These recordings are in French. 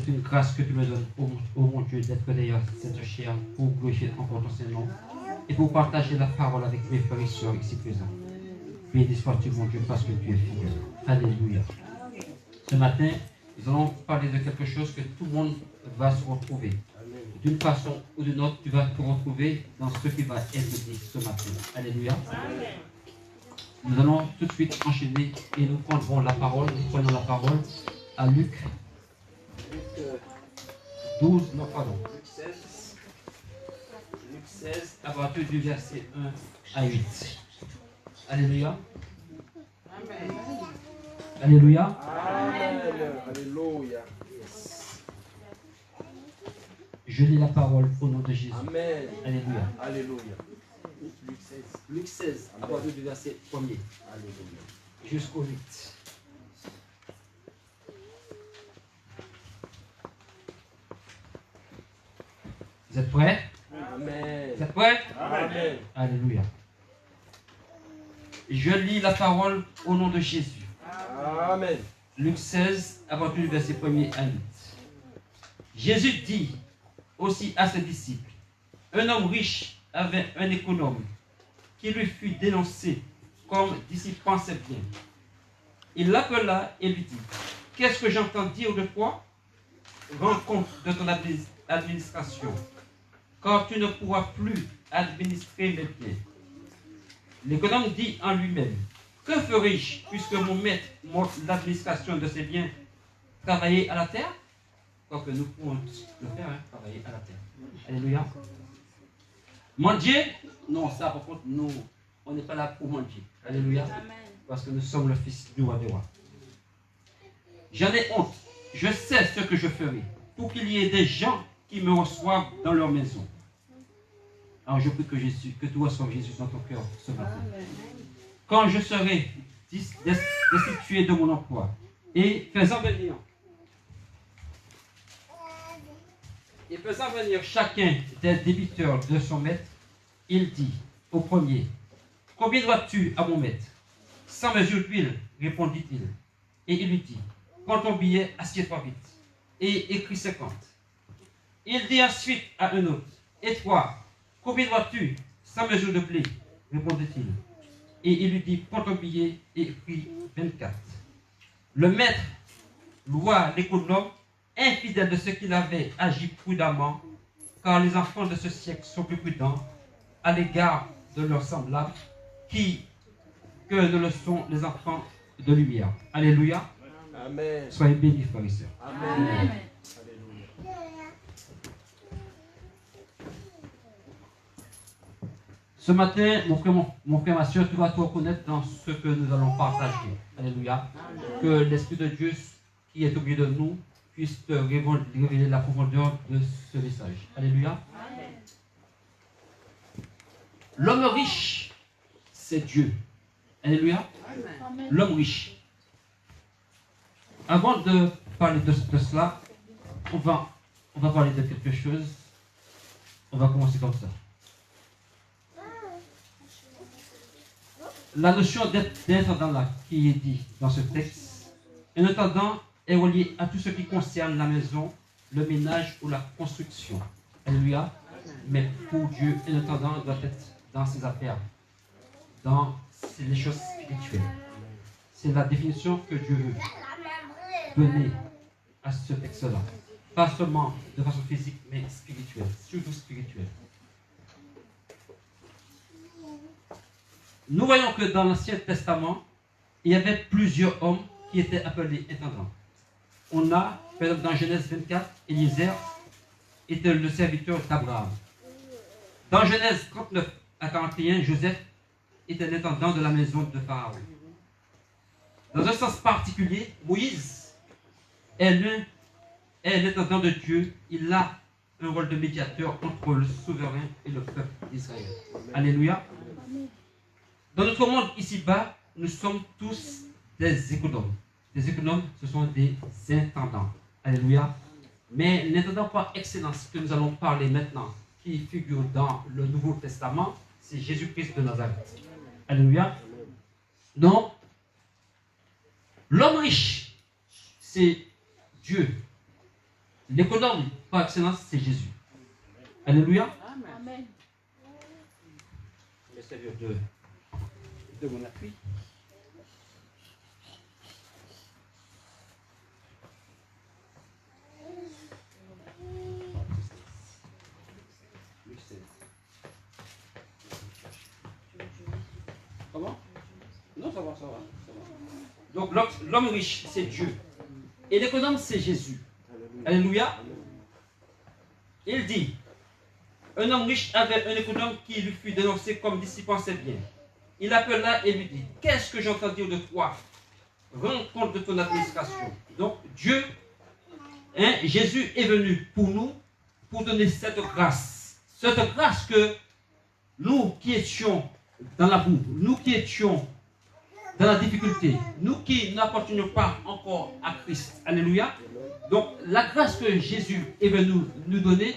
c'est une grâce que tu me donnes, ô mon Dieu, d'être d'ailleurs cette chair pour glorifier encore ton Saint-Nom et pour partager la parole avec mes frères et sœurs ici présents. Béni sois-tu, mon Dieu, parce que tu es fidèle. Alléluia. Ce matin, nous allons parler de quelque chose que tout le monde va se retrouver. D'une façon ou d'une autre, tu vas te retrouver dans ce qui va être dit ce matin. Alléluia. Nous allons tout de suite enchaîner et nous prendrons la parole, nous prenons la parole à Luc 12, non pardon. Luc 16, à partir du verset 1 à 8. Alléluia. Amen. Alléluia. Amen. Alléluia. Je lis la parole au nom de Jésus. Amen. Alléluia. Alléluia. Luc 16, à partir du verset 1er. Alléluia. Jusqu'au 8. Vous êtes prêts? Amen. Vous êtes prêts? Amen. Alléluia. Je lis la parole au nom de Jésus. Amen. Luc 16, à partir du verset 1er à 8. Jésus dit aussi à ses disciples, un homme riche avait un économe qui lui fut dénoncé comme dissipant ses biens. Il l'appela et lui dit, qu'est-ce que j'entends dire de toi? Rends compte de ton administration, car tu ne pourras plus administrer mes biens. L'économe dit en lui-même, que ferai-je puisque mon maître montre l'administration de ses biens? Travailler à la terre? Quoique nous pouvons le faire, travailler à la terre. Alléluia. Mendier? Non, ça par contre, nous, on n'est pas là pour mendier. Alléluia. Parce que nous sommes le fils du roi des rois. J'en ai honte. Je sais ce que je ferai pour qu'il y ait des gens qui me reçoivent dans leur maison. Alors je prie que tu reçoives Jésus dans ton cœur ce matin. Quand je serai destitué de mon emploi et faisant venir chacun des débiteurs de son maître, il dit au premier, combien dois-tu à mon maître? 100 mesures d'huile, répondit-il. Et il lui dit, prends ton billet, assieds-toi vite, et écris 50. Il dit ensuite à un autre, et toi, combien dois-tu? 100 mesures de blé, répondit-il. Et il lui dit, prends ton billet et écris 24. Le maître loua l'économe, infidèle de ce qu'il avait agi prudemment, car les enfants de ce siècle sont plus prudents à l'égard de leurs semblables que ne le sont les enfants de lumière. Alléluia. Amen. Soyez bénis, frères et sœurs. Amen. Amen. Ce matin, mon frère, ma soeur, tu vas te reconnaître dans ce que nous allons partager. Alléluia. Que l'Esprit de Dieu qui est au milieu de nous puisse te révéler la profondeur de ce message. Alléluia. L'homme riche, c'est Dieu. Alléluia. L'homme riche. Avant de parler de cela, on va parler de quelque chose. On va commencer comme ça. La notion d'intendant là, qui est dit dans ce texte, un intendant est relié à tout ce qui concerne la maison, le ménage ou la construction. Alléluia. Mais pour Dieu, un intendant doit être dans ses affaires, dans les choses spirituelles. C'est la définition que Dieu veut donner à ce texte-là. Pas seulement de façon physique, mais spirituelle, surtout spirituelle. Nous voyons que dans l'Ancien Testament, il y avait plusieurs hommes qui étaient appelés intendants. On a, par exemple, dans Genèse 24, Élisée était le serviteur d'Abraham. Dans Genèse 39 à 41, Joseph était l'intendant de la maison de Pharaon. Dans un sens particulier, Moïse est l'intendant de Dieu. Il a un rôle de médiateur entre le souverain et le peuple d'Israël. Alléluia. Dans notre monde ici-bas, nous sommes tous des économes. Des économes, ce sont des intendants. Alléluia. Mais l'intendant par excellence que nous allons parler maintenant, qui figure dans le Nouveau Testament, c'est Jésus-Christ de Nazareth. Alléluia. Donc, l'homme riche, c'est Dieu. l'économe par excellence, c'est Jésus. Alléluia. Amen. Je vais servir de mon appui. Comment? Non, ça va. Donc l'homme riche, c'est Dieu. Et l'économe, c'est Jésus. Alléluia. Il dit, un homme riche avait un économe qui lui fut dénoncé comme dissipant ses biens. Il l'appela et lui dit, qu'est-ce que j'entends dire de toi? Rends compte de ton administration. Donc Dieu, Jésus est venu pour nous, pour donner cette grâce. Cette grâce que nous qui étions dans la boue, nous qui étions dans la difficulté, nous qui n'appartenions pas encore à Christ. Alléluia. Donc la grâce que Jésus est venu nous donner,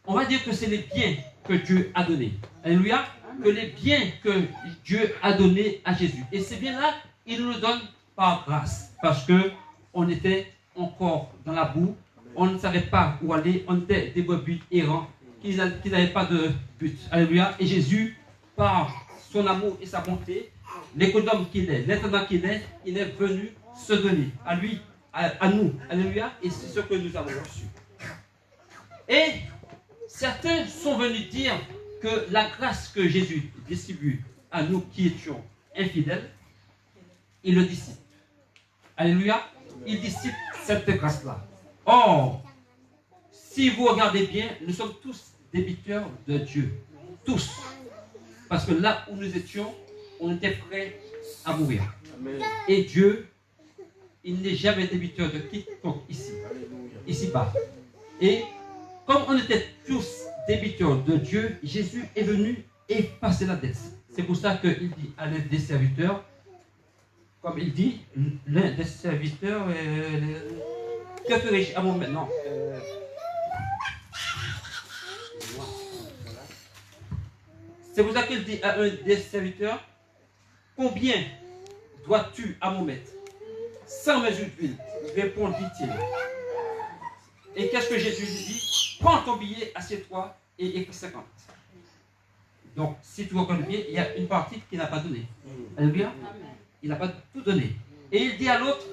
on va dire que c'est les biens que Dieu a donnés. Alléluia. Que les biens que Dieu a donnés à Jésus. Et ces biens-là, il nous le donne par grâce. Parce qu'on était encore dans la boue, on ne savait pas où aller, on était des brebis errants qui n'avaient pas de but. Alléluia. Et Jésus, par son amour et sa bonté, l'économe qu'il est, l'intendant qu'il est, il est venu se donner à lui, à nous. Alléluia. Et c'est ce que nous avons reçu. Et certains sont venus dire que la grâce que Jésus distribue à nous qui étions infidèles, il le dissipe. Alléluia. Il dissipe cette grâce-là. Or, si vous regardez bien, nous sommes tous débiteurs de Dieu. Tous. Parce que là où nous étions, on était prêts à mourir. Amen. Et Dieu, il n'est jamais débiteur de quiconque ici. Ici-bas. Et comme on était tous débiteurs de Dieu, Jésus est venu effacer la dette. C'est pour ça qu'il dit à l'un des serviteurs, comme il dit, l'un des serviteurs, que ferai-je à mon maintenant? C'est pour ça qu'il dit à un des serviteurs, combien dois-tu à mon maître? 100 mesures d'huile, répond, dit-il. Et qu'est-ce que Jésus lui dit? Prends ton billet, assieds-toi et écris 50. Donc, si tu reconnais bien, il y a une partie qu'il n'a pas donnée. Alléluia. Il n'a pas tout donné. Et il dit à l'autre,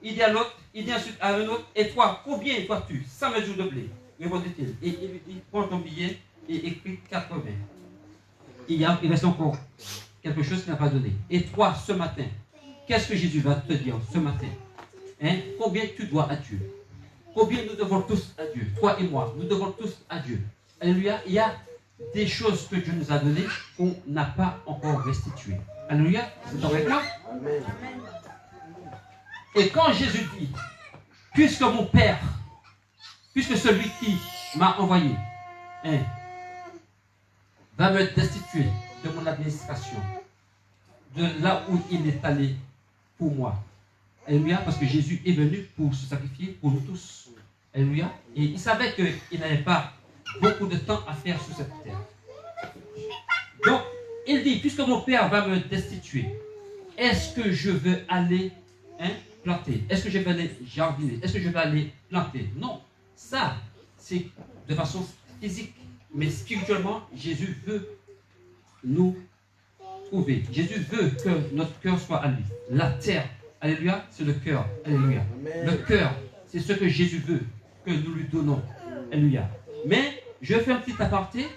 il dit ensuite à un autre, et toi, combien dois-tu? 100 mesures de blé, répondit-il. Et il lui dit, prends ton billet et écris 80. Il reste encore quelque chose qu'il n'a pas donné. Et toi, ce matin, qu'est-ce que Jésus va te dire ce matin? Combien tu dois à Dieu? Combien nous devons tous à Dieu? Toi et moi, nous devons tous à Dieu. Alléluia. Il y a des choses que Dieu nous a données qu'on n'a pas encore restituées. Alléluia. C'est avec moi? Amen. Et quand Jésus dit, puisque mon Père, puisque celui qui m'a envoyé, va me destituer de mon administration, de là où il est allé pour moi. Alléluia, parce que Jésus est venu pour se sacrifier pour nous tous. Alléluia. Et il savait qu'il n'avait pas beaucoup de temps à faire sur cette terre. Donc, il dit, puisque mon Père va me destituer, est-ce que je veux aller planter? Est-ce que je vais aller jardiner? Est-ce que je vais aller planter? Non. Ça, c'est de façon physique. Mais spirituellement, Jésus veut nous trouver. Jésus veut que notre cœur soit à lui. La terre, alléluia, c'est le cœur. Alléluia. Amen. Le cœur, c'est ce que Jésus veut que nous lui donnons. Alléluia. Mais, je fais un petit aparté.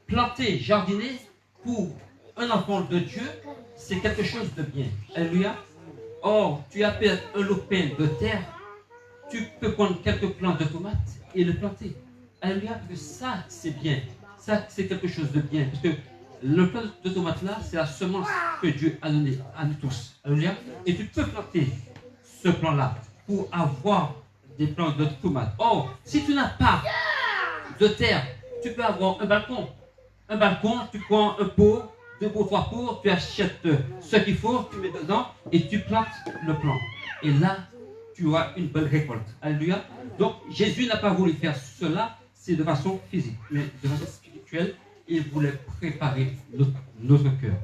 Planter, jardiner, pour un enfant de Dieu, c'est quelque chose de bien. Alléluia. Or, tu appelles un lopin de terre, tu peux prendre quelques plants de tomates et le planter. Alléluia, parce que ça, c'est bien. Ça, c'est quelque chose de bien. Parce que le plant de tomates là, c'est la semence que Dieu a donnée à nous tous. Alléluia. Et tu peux planter ce plant-là pour avoir des plants de tomates. Or, si tu n'as pas de terre, tu peux avoir un balcon. Un balcon, tu prends un pot, 2 pots, 3 pots, tu achètes ce qu'il faut, tu mets dedans et tu plantes le plant. Et là, tu auras une belle récolte. Alléluia. Donc, Jésus n'a pas voulu faire cela, c'est de façon physique, mais de façon spirituelle, il voulait préparer notre cœur.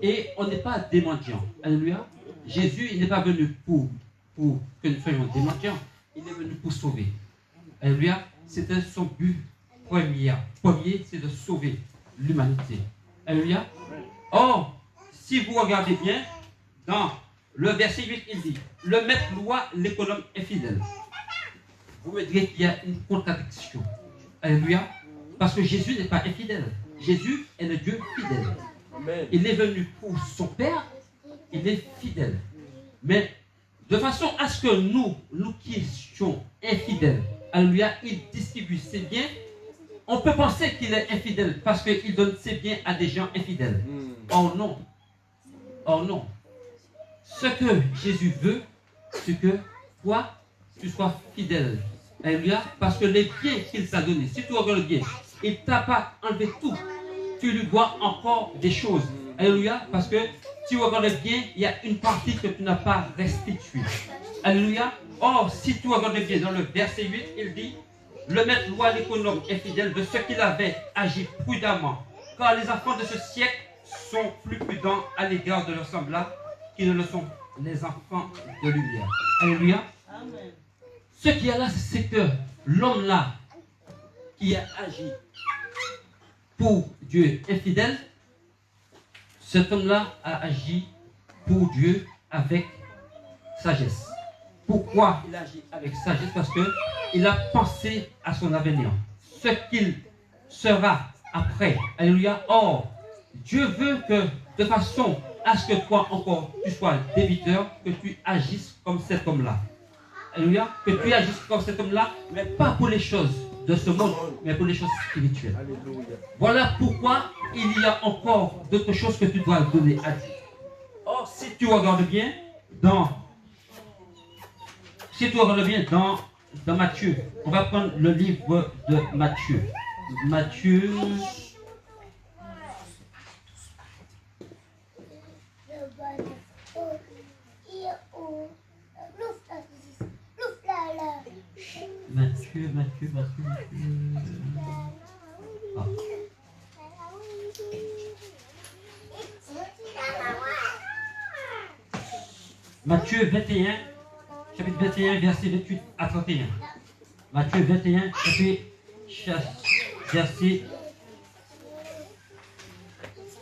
Et on n'est pas des mendiants. Alléluia. Jésus, il n'est pas venu pour que nous soyons des mendiants, il est venu pour sauver. Alléluia. C'était son but premier. Premier, c'est de sauver l'humanité. Alléluia. Or, si vous regardez bien, dans le verset 8, il dit, le maître loi, l'économe est fidèle. Vous me direz qu'il y a une contradiction. Alléluia. Parce que Jésus n'est pas infidèle. Jésus est le Dieu fidèle. Amen. Il est venu pour son Père, il est fidèle. Mais de façon à ce que nous qui sommes infidèles, alléluia, il distribue ses biens. On peut penser qu'il est infidèle parce qu'il donne ses biens à des gens infidèles. Or non. Or non. Ce que Jésus veut, c'est que toi, tu sois fidèle. Alléluia. Parce que les biens qu'il t'a donnés, si tu regardes bien, il ne t'a pas enlevé tout. Tu lui dois encore des choses. Alléluia. Parce que si tu regardes bien, il y a une partie que tu n'as pas restituée. Alléluia. Or, si tu regardes bien dans le verset 8, il dit, le maître loi l'économe est fidèle de ce qu'il avait agi prudemment. Car les enfants de ce siècle sont plus prudents à l'égard de leurs semblables qui ne le sont les enfants de lumière. Alléluia. Amen. Ce qui est là, c'est que l'homme là qui a agi pour Dieu infidèle, cet homme-là a agi pour Dieu avec sagesse. Pourquoi il agit avec sagesse? Parce qu'il a pensé à son avenir, ce qu'il sera après. Alléluia. Or, Dieu veut que, de façon à ce que toi encore, tu sois débiteur, que tu agisses comme cet homme-là. Alléluia. Que tu agisses comme cet homme-là, mais pas pour les choses de ce monde, mais pour les choses spirituelles. Alléluia. Voilà pourquoi il y a encore d'autres choses que tu dois donner à Dieu. Or, si tu regardes bien dans Matthieu, on va prendre le livre de Matthieu. Matthieu. Matthieu. Ah. Matthieu 21, chapitre 21, verset 28 à 31. Matthieu 21, verset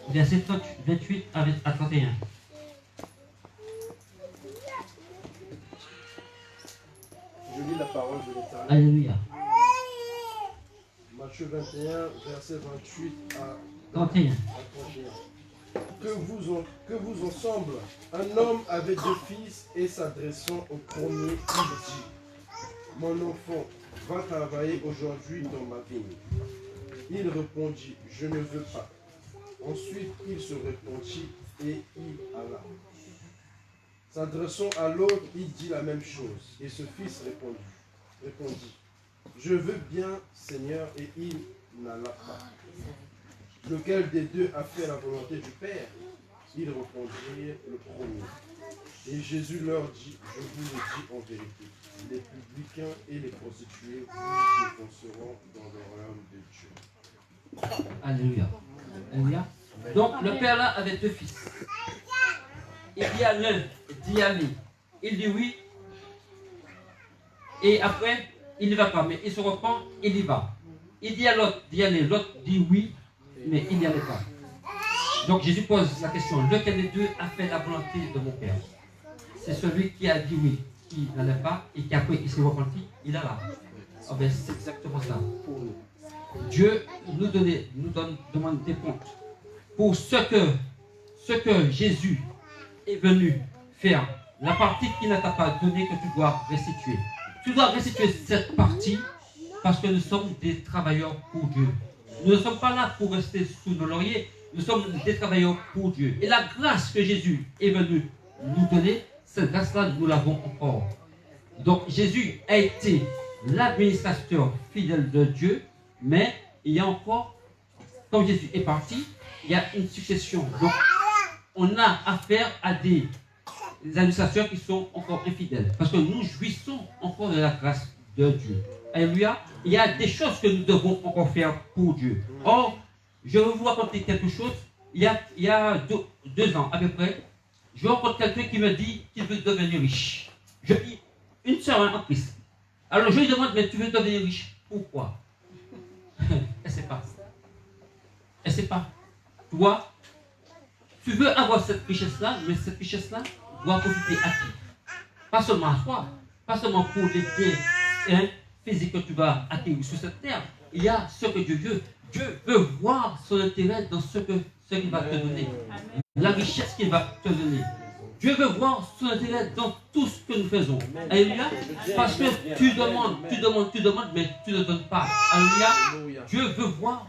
28 à 31. Je lis la parole de l'Éternel. Alléluia. Matthieu 21, verset 28 à 31. 31. Que vous ensemble, un homme avait 2 fils et s'adressant au premier, il dit, mon enfant, va travailler aujourd'hui dans ma vigne. Il répondit, je ne veux pas. Ensuite, il se repentit et il alla. S'adressant à l'autre, il dit la même chose. Et ce fils répondit, je veux bien, Seigneur, et il n'alla pas. Lequel des deux a fait la volonté du Père? Ils répondirent, le premier. Et Jésus leur dit, je vous le dis en vérité, les publicains et les prostituées vous défonceront dans le royaume de Dieu. Alléluia. Alléluia. Donc le père là avait 2 fils. Il dit à l'un d'y aller. Il dit oui. Et après, il ne va pas. Mais il se reprend, il y va. Il dit à l'autre d'y aller. L'autre dit oui, mais il n'y allait pas. Donc Jésus pose la question, lequel des deux a fait la volonté de mon Père? C'est celui qui a dit oui, qui n'allait pas, et qui après il s'est repenti, il alla. Oh ben, c'est exactement ça pour nous. Dieu nous demande des comptes pour ce que Jésus est venu faire. La partie qu'il ne t'a pas donnée que tu dois restituer. Tu dois restituer cette partie parce que nous sommes des travailleurs pour Dieu. Nous ne sommes pas là pour rester sous nos lauriers. Nous sommes des travailleurs pour Dieu. Et la grâce que Jésus est venu nous donner, cette grâce-là, nous l'avons encore. Donc Jésus a été l'administrateur fidèle de Dieu, mais il y a encore, quand Jésus est parti, il y a une succession. Donc on a affaire à des administrateurs qui sont encore infidèles. Parce que nous jouissons encore de la grâce de Dieu. Alléluia. Il y a des choses que nous devons encore faire pour Dieu. Or, je vais vous raconter quelque chose. Il y a 2 ans à peu près, je rencontre quelqu'un qui me dit qu'il veut devenir riche. Je dis, une sœur en Christ. Alors je lui demande, mais tu veux devenir riche? Pourquoi? Elle ne sait pas. Elle ne sait pas. Toi, tu veux avoir cette richesse-là, mais cette richesse-là doit profiter à qui? Pas seulement à toi, pas seulement pour les biens physiques que tu vas acquérir sur cette terre. Il y a ce que Dieu veut. Dieu veut voir son intérêt dans ce qu'il va te donner. La richesse qu'il va te donner. Dieu veut voir son intérêt dans tout ce que nous faisons. Alléluia. Parce que tu demandes, mais tu ne donnes pas. Alléluia. Dieu veut voir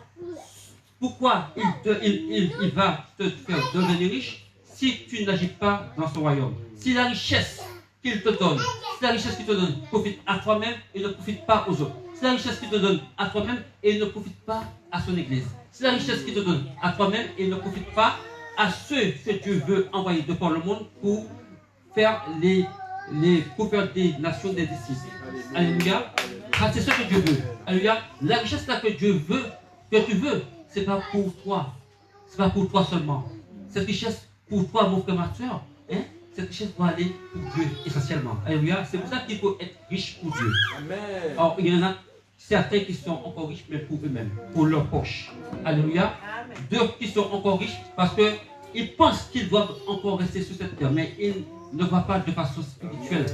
pourquoi il va te faire devenir riche si tu n'agis pas dans son royaume. Si la richesse qu'il te donne, profite à toi-même et ne profite pas aux autres. Si la richesse qu'il te donne à toi-même et ne profite pas à son église. Si la richesse qu'il te donne à toi-même et ne profite pas à ceux que Dieu veut envoyer de par le monde pour faire des nations des disciples. Alléluia. C'est ce que Dieu veut. Alléluia. La richesse là que Dieu veut, que tu veux, c'est pas pour toi. C'est pas pour toi seulement. Cette richesse pour toi, mon frère, ma soeur, cette richesse doit aller pour Dieu essentiellement. Alléluia. C'est pour ça qu'il faut être riche pour Dieu. Amen. Alors, il y en a certains qui sont encore riches, mais pour eux-mêmes, pour leur poche. Alléluia. D'autres qui sont encore riches parce qu'ils pensent qu'ils doivent encore rester sur cette terre, mais ils ne voient pas de façon spirituelle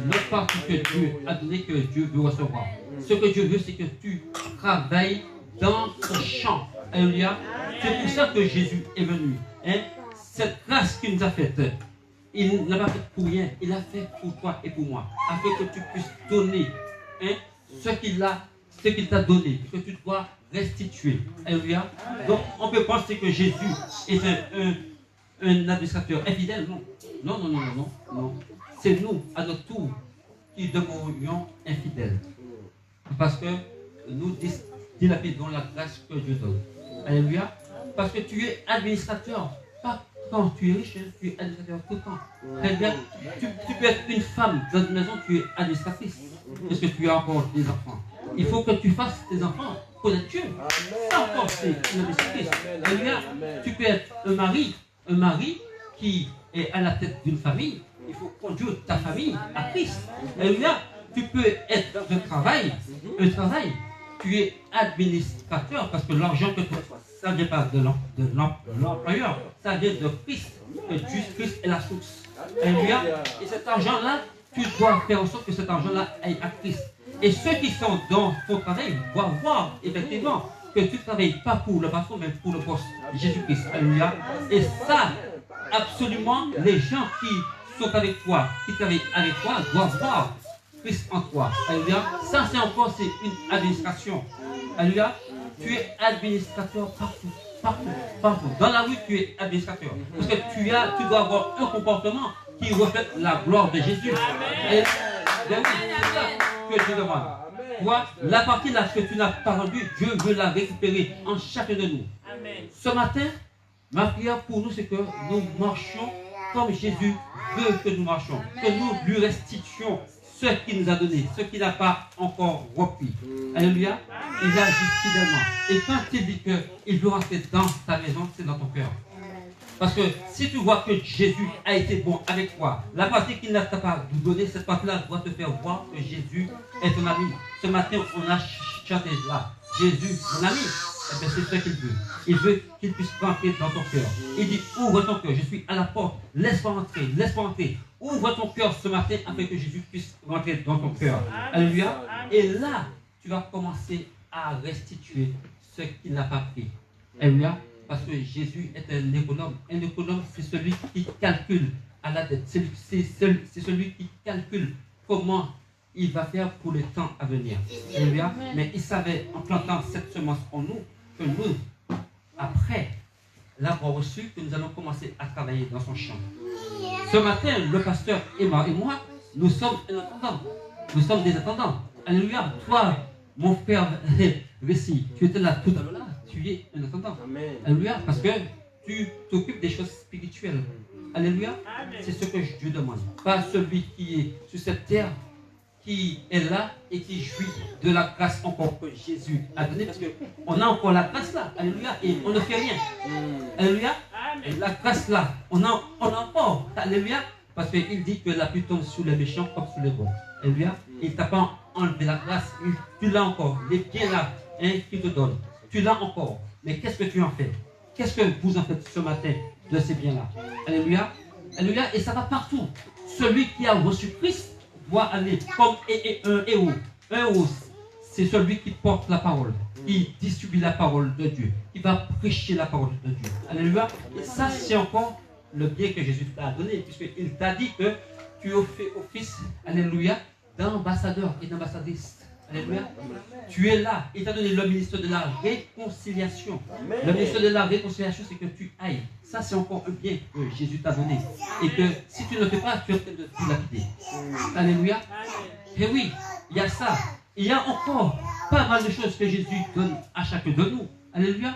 le parti que Dieu a donné, que Dieu veut recevoir. Ce que Dieu veut, c'est que tu travailles dans ton champ. Alléluia. C'est pour ça que Jésus est venu. Cette grâce qu'il nous a faite, il ne l'a pas fait pour rien, il l'a fait pour toi et pour moi, afin que tu puisses donner ce qu'il t'a donné, que tu dois restituer. Alléluia. Donc, on peut penser que Jésus est un administrateur infidèle. Non. Non. C'est nous, à notre tour, qui demeurions infidèles. Parce que nous dilapidons la grâce que Dieu donne. Alléluia. Parce que tu es administrateur, pas quand tu es riche, tu es administrateur tout le temps. Alléluia. Tu peux être une femme dans une maison, tu es administratrice. Parce que tu as encore des enfants. Il faut que tu fasses tes enfants connaître Dieu. Ça encore, c'est une administratrice. Alléluia. Tu peux être un mari qui est à la tête d'une famille. Il faut conduire ta famille à Christ. Alléluia. Tu peux être dans un travail. Tu es administrateur parce que l'argent que tu reçois, ça ne vient pas de l'employeur, ça vient de Christ. Et Christ est la source. Alléluia. Et cet argent-là, tu dois faire en sorte que cet argent-là aille à Christ. Et ceux qui sont dans ton travail doivent voir effectivement que tu ne travailles pas pour le patron, mais pour le boss, Jésus-Christ. Alléluia. Et ça, absolument, les gens qui sont avec toi, qui travaillent avec toi, doivent voir Christ en toi. Alléluia. Ça, c'est encore une administration. Alléluia. Tu es administrateur partout. Dans la rue, tu es administrateur. Parce que tu dois avoir un comportement qui reflète la gloire de Jésus. Et c'est ça que Dieu demande. Toi, la partie là que tu n'as pas rendue, Dieu veut la récupérer en chacun de nous. Ce matin, ma prière pour nous, c'est que nous marchions comme Jésus veut que nous marchions. Que nous lui restituions ce qu'il nous a donné, ce qu'il n'a pas encore repris. Alléluia. Il agit fidèlement. Et quand il dit qu'il veut rentrer dans ta maison, c'est dans ton cœur. Parce que si tu vois que Jésus a été bon avec toi, la partie qu'il n'a pas donné, cette partie-là doit te faire voir que Jésus est ton ami. Ce matin, on a chanté là. Jésus, mon ami. Eh bien, c'est ce qu'il veut. Il veut qu'il puisse rentrer dans ton cœur. Il dit, ouvre ton cœur, je suis à la porte, laisse-moi entrer. Ouvre ton cœur ce matin afin que Jésus puisse rentrer dans ton cœur. Alléluia. Et là, tu vas commencer à restituer ce qu'il n'a pas pris. Alléluia. Parce que Jésus est un économe. Un économe, c'est celui qui calcule à la dette. C'est celui qui calcule comment il va faire pour le temps à venir. Alléluia. Mais il savait, en plantant cette semence en nous, que nous, après l'avoir reçu, que nous allons commencer à travailler dans son champ. Ce matin, le pasteur et moi, nous sommes un attendant. Nous sommes des attendants. Alléluia. Toi, mon frère Vessi, tu étais là tout à l'heure. Tu es un attendant. Amen. Alléluia. Parce que tu t'occupes des choses spirituelles. Alléluia. C'est ce que Dieu demande. Pas celui qui est sur cette terre, qui est là et qui jouit de la grâce encore que Jésus a donnée. Parce qu'on a encore la grâce là. Alléluia. Et on ne fait rien. Alléluia. Et la grâce là, on a encore. Alléluia. Parce qu'il dit que la pluie tombe sur les méchants comme sur les bons. Alléluia. Il ne t'a pas enlevé la grâce, tu l'as encore. Les biens là, hein, qu'il te donne, tu l'as encore. Mais qu'est-ce que tu en fais? Qu'est-ce que vous en faites ce matin de ces biens-là? Alléluia. Alléluia. Et ça va partout. Celui qui a reçu Christ doit aller comme un héros. Un héros, c'est celui qui porte la parole, qui distribue la parole de Dieu, qui va prêcher la parole de Dieu. Alléluia. Et ça, c'est encore le bien que Jésus t'a donné, puisqu'il t'a dit que tu as fait office, alléluia, d'ambassadeur et d'ambassadrice. Alléluia. Tu es là. Il t'a donné le ministre de la réconciliation. Amen. Le ministre de la réconciliation, c'est que tu ailles. Ça, c'est encore un bien que Jésus t'a donné. Et que si tu ne le fais pas, tu es en train de te lapider. Alléluia. Et oui, il y a ça. Il y a encore pas mal de choses que Jésus donne à chacun de nous. Alléluia.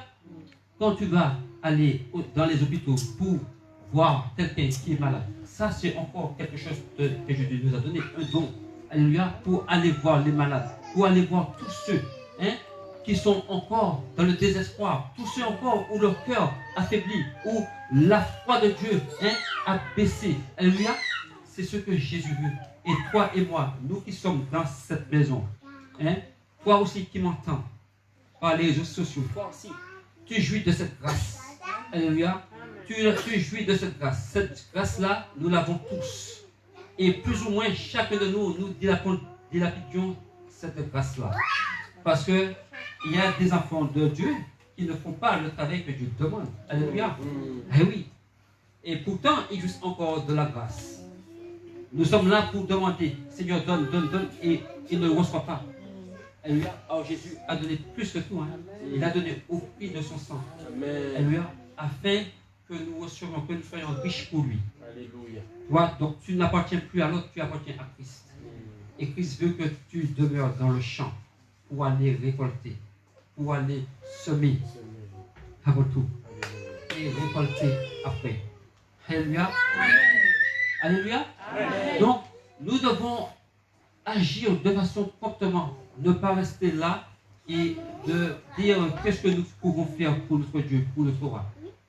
Quand tu vas aller dans les hôpitaux pour voir quelqu'un qui est malade, ça, c'est encore quelque chose que Jésus nous a donné, un don. Alléluia. Pour aller voir les malades. Pour aller voir tous ceux, hein, qui sont encore dans le désespoir, tous ceux encore où leur cœur affaibli, où la foi de Dieu, hein, a baissé. Alléluia. C'est ce que Jésus veut. Et toi et moi, nous qui sommes dans cette maison, hein, toi aussi qui m'entends par les réseaux sociaux, toi aussi, tu jouis de cette grâce. Alléluia. Tu jouis de cette grâce. Cette grâce-là, nous l'avons tous. Et plus ou moins, chacun de nous, nous dilapidions cette grâce-là. Parce qu'il y a des enfants de Dieu qui ne font pas le travail que Dieu demande. Alléluia. Eh oui. Et pourtant, ils jouissent encore de la grâce. Nous sommes là pour demander, Seigneur, donne, donne, donne, et il ne reçoit pas. Alléluia. Alors Jésus a donné plus que tout. Hein. Il a donné au prix de son sang. Alléluia. Afin que nous recevions, que nous soyons riches pour lui. Alléluia. Toi, donc tu n'appartiens plus à l'autre, tu appartiens à Christ. Et Christ veut que tu demeures dans le champ pour aller récolter, pour aller semer avant tout et récolter après. Alléluia. Alléluia. Donc, nous devons agir de façon promptement, ne pas rester là et de dire qu'est-ce que nous pouvons faire pour notre Dieu, pour notre roi.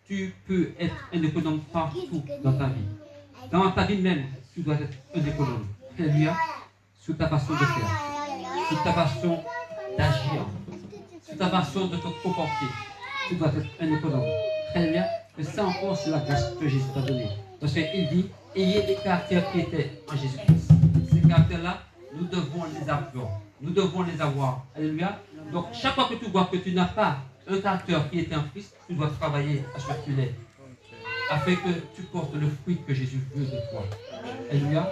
Tu peux être un économe partout dans ta vie. Dans ta vie même, tu dois être un économe. Alléluia. Sur ta façon de faire, sur ta façon d'agir, sur ta façon de te comporter. Tu dois être un économe. Alléluia. Et ça encore, c'est la grâce que Jésus t'a donnée. Parce qu'il dit, ayez des caractères qui étaient en Jésus-Christ. Ces caractères-là, nous devons les avoir. Nous devons les avoir. Alléluia. Donc, chaque fois que tu vois que tu n'as pas un caractère qui était en Christ, tu dois travailler à ce que tu l'aies. Afin que tu portes le fruit que Jésus veut de toi. Alléluia.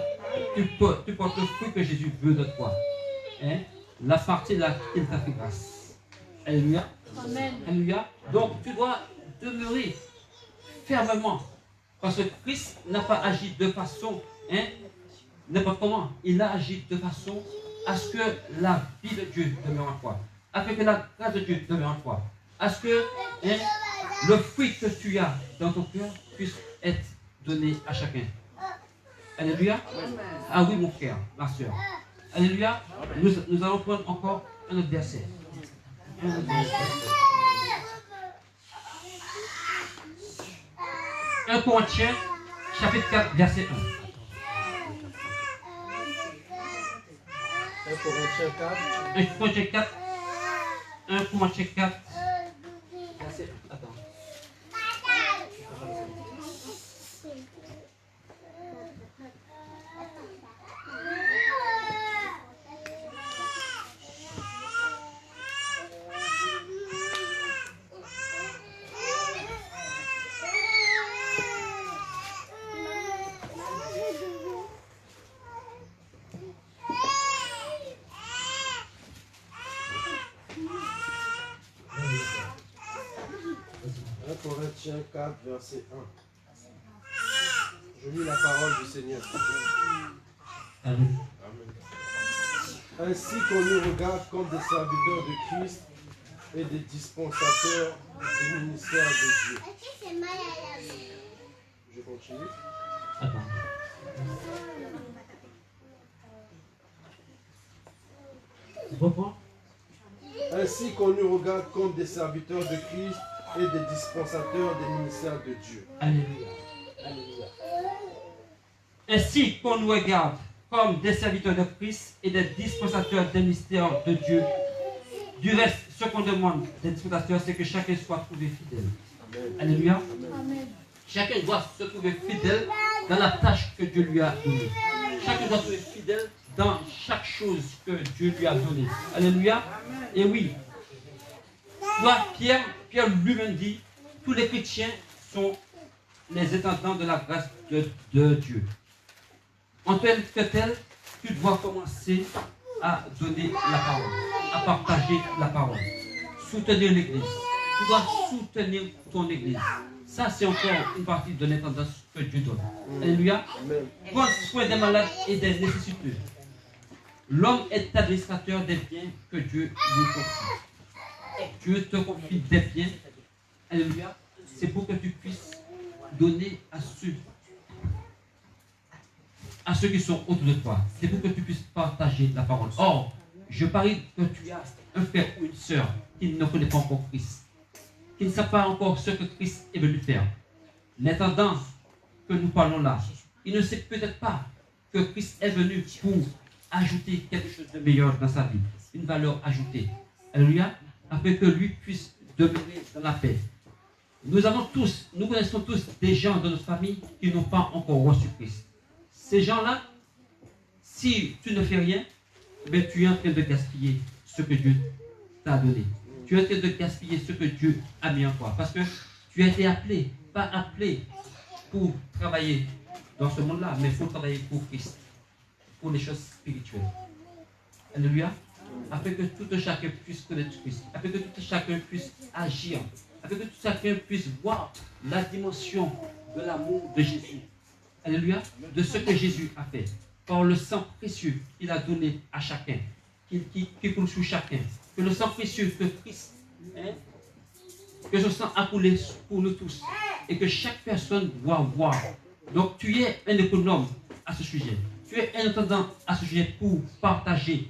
Tu portes le fruit que Jésus veut de toi. Hein? La partie là, il t'a fait grâce. Alléluia. Amen. Alléluia. Donc, tu dois demeurer fermement. Parce que Christ n'a pas agi de façon, hein, n'importe comment. Il a agi de façon à ce que la vie de Dieu demeure en toi. Afin que la grâce de Dieu demeure en toi. À ce que, hein, le fruit que tu as dans ton cœur puisse être donné à chacun. Alléluia. Ah oui, mon frère, ma soeur. Alléluia. Nous allons prendre encore un autre verset. 1 Corinthiens, chapitre 4, verset 1. 1 Corinthiens 4. 1 Corinthiens 4. 1 Corinthiens 4. Verset 1. Attends. Corinthiens 4, verset 1. Je lis la parole du Seigneur. Amen. Ainsi qu'on nous regarde comme des serviteurs de Christ et des dispensateurs du ministère de Dieu. Je continue. Attends. Reprends. Ainsi qu'on nous regarde comme des serviteurs de Christ et des dispensateurs des ministères de Dieu. Alléluia. Alléluia. Ainsi qu'on nous regarde comme des serviteurs de Christ et des dispensateurs des mystères de Dieu. Du reste, ce qu'on demande des dispensateurs, c'est que chacun soit trouvé fidèle. Alléluia. Chacun doit se trouver fidèle dans la tâche que Dieu lui a donnée. Chacun doit se trouver fidèle dans chaque chose que Dieu lui a donnée. Alléluia. Et oui, toi, Pierre lui-même dit, tous les chrétiens sont les intendants de la grâce de Dieu. En tant que tel, tu dois commencer à donner la parole, à partager la parole, soutenir l'église. Tu dois soutenir ton église. Ça, c'est encore une partie de l'intendance que Dieu donne. Alléluia. Prends soin des malades et des nécessiteux. L'homme est administrateur des biens que Dieu lui confie. Dieu te confie des biens. Alléluia. C'est pour que tu puisses donner à ceux qui sont autour de toi. C'est pour que tu puisses partager la parole. Or, je parie que tu as un frère ou une sœur qui ne connaît pas encore Christ, qui ne sait pas encore ce que Christ est venu faire. L'intendant que nous parlons là, il ne sait peut-être pas que Christ est venu pour ajouter quelque chose de meilleur dans sa vie, une valeur ajoutée. Alléluia, afin que lui puisse demeurer dans la paix. Nous connaissons tous des gens dans notre famille qui n'ont pas encore reçu Christ. Ces gens-là, si tu ne fais rien, mais tu es en train de gaspiller ce que Dieu t'a donné. Tu es en train de gaspiller ce que Dieu a mis en toi. Parce que tu as été appelé, pas appelé pour travailler dans ce monde-là, mais pour travailler pour Christ, pour les choses spirituelles. Alléluia. Afin que tout chacun puisse connaître Christ, afin que tout chacun puisse agir, afin que tout chacun puisse voir la dimension de l'amour de Jésus. Alléluia. De ce que Jésus a fait. Par le sang précieux qu'il a donné à chacun, qui coule sur chacun. Que le sang précieux que Christ, que ce sang a coulé pour nous tous. Et que chaque personne doit voir. Donc tu es un économe à ce sujet. Tu es un intendant à ce sujet pour partager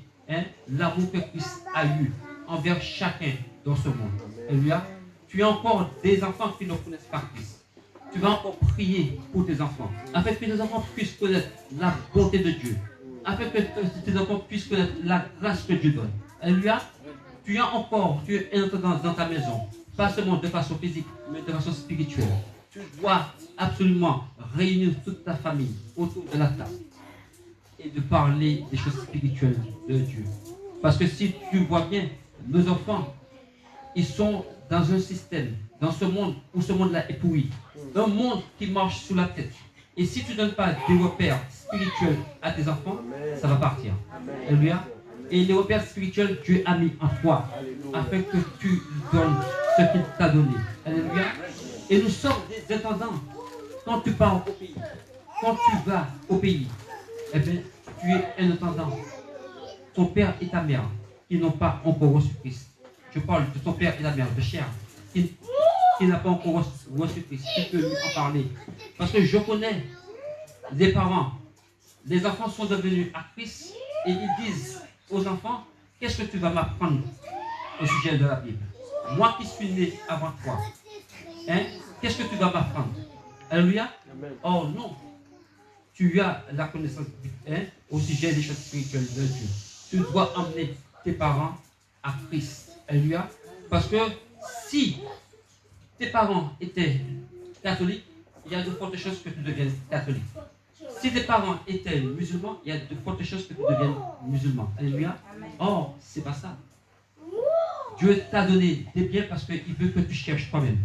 l'amour que Christ a eu envers chacun dans ce monde. Alléluia. Tu as encore des enfants qui ne connaissent pas Christ. Tu vas encore prier pour tes enfants, afin que tes enfants puissent connaître la bonté de Dieu, afin que tes enfants puissent connaître la grâce que Dieu donne. Alléluia. Tu es un intendant dans ta maison, pas seulement de façon physique, mais de façon spirituelle. Tu dois absolument réunir toute ta famille autour de la table et de parler des choses spirituelles de Dieu. Parce que si tu vois bien, nos enfants, ils sont dans un système, dans ce monde où ce monde-là est pourri. Un monde qui marche sous la tête. Et si tu ne donnes pas des repères spirituels à tes enfants, ça va partir. Alléluia. Et les repères spirituels, Dieu a mis en toi, afin que tu donnes ce qu'il t'a donné. Alléluia. Et nous sommes des intendants. Quand tu pars au pays, quand tu vas au pays, eh bien, tu es un intendant. Ton père et ta mère, qui n'ont pas encore reçu Christ. Je parle de ton père et ta mère, de chair, qui n'a pas encore reçu Christ. Tu peux lui en parler. Parce que je connais les parents. Les enfants sont devenus à Christ et ils disent aux enfants, qu'est-ce que tu vas m'apprendre au sujet de la Bible? Moi qui suis né avant toi, qu'est-ce que tu vas m'apprendre? Alléluia. Oh non. Tu as la connaissance au sujet des choses spirituelles de Dieu. Tu dois emmener tes parents à Christ. Alléluia. Parce que si tes parents étaient catholiques, il y a de fortes chances que tu deviennes catholique. Si tes parents étaient musulmans, il y a de fortes chances que tu deviennes musulman. Alléluia. Or, c'est pas ça. Dieu t'a donné des biens parce qu'il veut que tu cherches toi-même.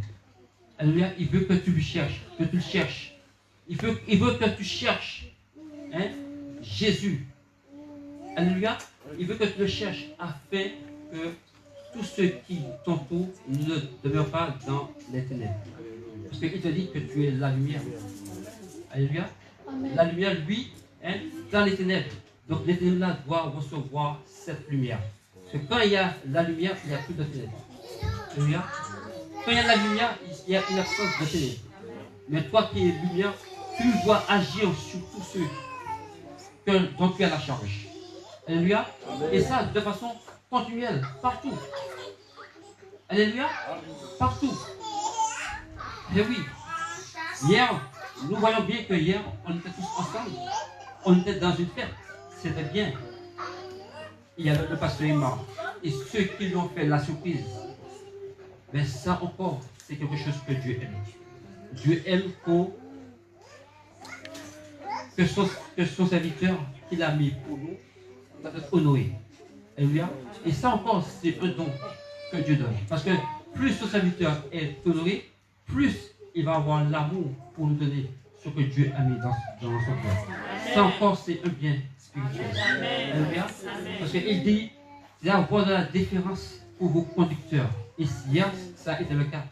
Alléluia. Il veut que tu le cherches, que tu le cherches. Il veut que tu cherches Jésus. Alléluia. Il veut que tu le cherches afin que tous ceux qui t'entourent ne demeurent pas dans les ténèbres. Parce qu'il te dit que tu es la lumière. Alléluia. La lumière, lui, dans les ténèbres. Donc les ténèbres doivent recevoir cette lumière. Parce que quand il y a la lumière, il n'y a plus de ténèbres. Alléluia. Quand il y a la lumière, il y a une absence de ténèbres. Mais toi qui es lumière, tu dois agir sur tous ceux dont tu as la charge. Alléluia. Et ça de façon continuelle, partout. Alléluia. Partout. Et oui. Hier, nous voyons bien que hier, on était tous ensemble. On était dans une fête. c'était bien. Il y a le pasteur est mort. Et ceux qui lui ont fait la surprise, mais ça encore, c'est quelque chose que Dieu aime. Dieu aime que son serviteur qu'il a mis pour nous, ça doit être honoré. Alléluia. Et ça encore, c'est un don que Dieu donne. Parce que plus son serviteur est honoré, plus il va avoir l'amour pour nous donner ce que Dieu a mis dans son cœur. Ça encore, c'est un bien spirituel. Alléluia. Parce qu'il dit, d'avoir de la déférence pour vos conducteurs. Et hier, ça a été le cas.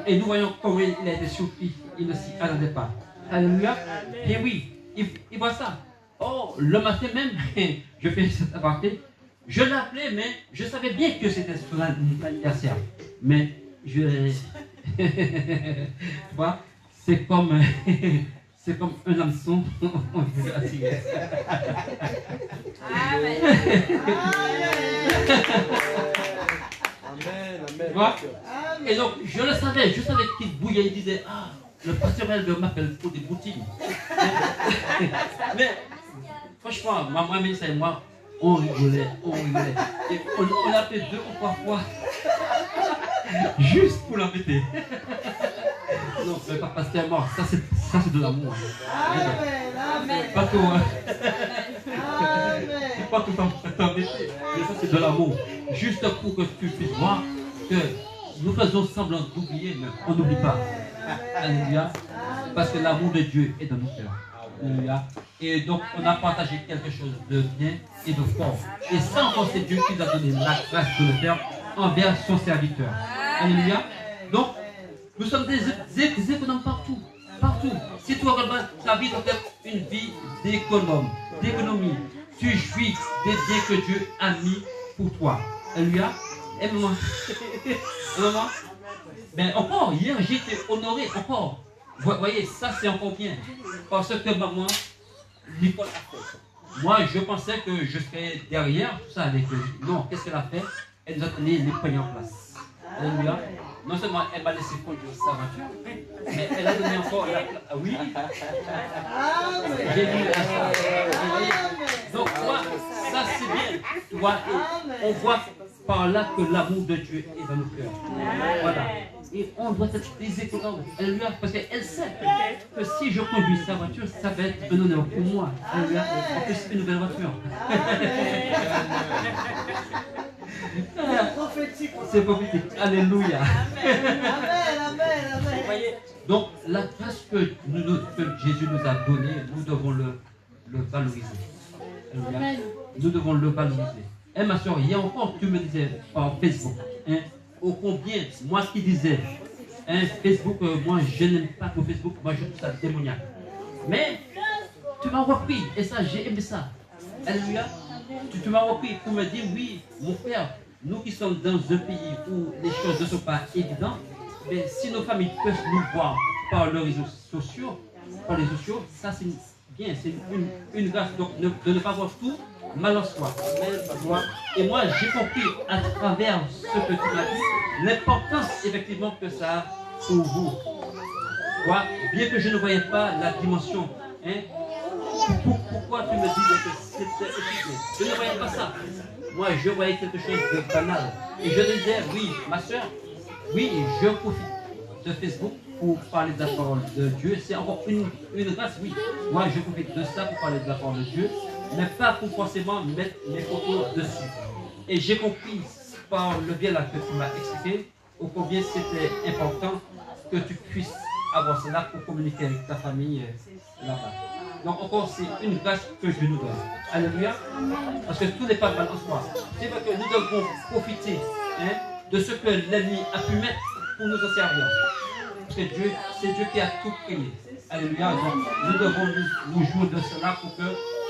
Et nous voyons comment il a été surpris. Il ne s'y attendait pas. Alléluia. Et oui, il voit ça. Oh, le matin même, je fais cette aparté. Je l'appelais, mais je savais bien que c'était son anniversaire. Mais je... tu vois, c'est comme un hameçon. Amen. Et donc, je le savais qu'il bouillait, il disait, ah, le pasteur Elbert m'appelle pour des boutines. Mais, franchement, maman et moi, on rigolait. Et on l'a fait 2 ou 3 fois, juste pour l'embêter. Non, mais pas parce qu'elle est morte, ça c'est de l'amour. Amen. Pas tout, hein. Pas tout t'embêter, mais ça c'est de l'amour. Juste pour que tu puisses voir que nous faisons semblant d'oublier, mais on n'oublie pas. Alléluia. Parce que l'amour de Dieu est dans nos cœurs. Alléluia. Et donc on a partagé quelque chose de bien et de fort. Et ça encore c'est Dieu qui nous a donné la grâce de le faire envers son serviteur. Alléluia. Donc nous sommes des économes partout. Partout. Si tu regardes ta vie doit être une vie d'économie. Tu jouis des biens que Dieu a mis pour toi. Alléluia. Et maman. Maman. Mais encore, hier j'ai été honoré. Encore. Vous voyez, ça c'est encore bien. Parce que maman, Nicole a fait. Moi, je pensais que je serais derrière tout ça avec eux. Non, qu'est-ce qu'elle a fait? Elle nous a donné les poignets en place. Alléluia. Non seulement elle m'a laissé conduire sa voiture, mais elle a donné encore la place. Ah oui. J'ai vu ça. Donc, ça c'est bien. Tu vois, on voit par là que l'amour de Dieu est dans nos cœurs. Voilà. Et on doit être des économes. Alléluia. Parce qu'elle sait que si je conduis sa voiture, ça va être un honneur pour moi. Alléluia. En plus, c'est une nouvelle voiture. C'est prophétique. Alléluia. Vous voyez? Donc, la grâce que Jésus nous a donnée, nous devons le valoriser. Alléluia. Nous devons le valoriser. Et ma soeur, hier encore, tu me disais par Facebook, hein, ô combien, moi qui disais, hein, Facebook, moi je n'aime pas que Facebook, moi je trouve ça démoniaque. Mais tu m'as repris, et ça, j'ai aimé ça. Alléluia. Tu m'as repris pour me dire, oui, mon frère, nous qui sommes dans un pays où les choses ne sont pas évidentes, mais si nos familles peuvent nous voir par les réseaux sociaux, ça c'est bien, c'est une grâce de ne pas voir tout mal en soi. Et moi, j'ai compris à travers ce que tu m'as dit, l'importance effectivement que ça a pour vous. Bien que je ne voyais pas la dimension, hein, pourquoi tu me disais que c'était efficace? Je ne voyais pas ça. Moi, je voyais quelque chose de banal. Et je disais, oui, ma soeur, oui, je profite de Facebook pour parler de la parole de Dieu. C'est encore une grâce, oui. Moi, je profite de ça pour parler de la parole de Dieu, mais pas pour forcément mettre mes photos dessus. Et j'ai compris par le bien là que tu m'as expliqué, au combien c'était important que tu puisses avoir cela pour communiquer avec ta famille là-bas. Donc encore, c'est une grâce que Dieu nous donne. Alléluia. Parce que tout n'est pas mal en soi. C'est vrai que nous devons profiter, hein, de ce que l'ennemi a pu mettre pour nous en servir. Parce que Dieu, c'est Dieu qui a tout créé. Alléluia. Donc nous devons nous jouer de cela pour que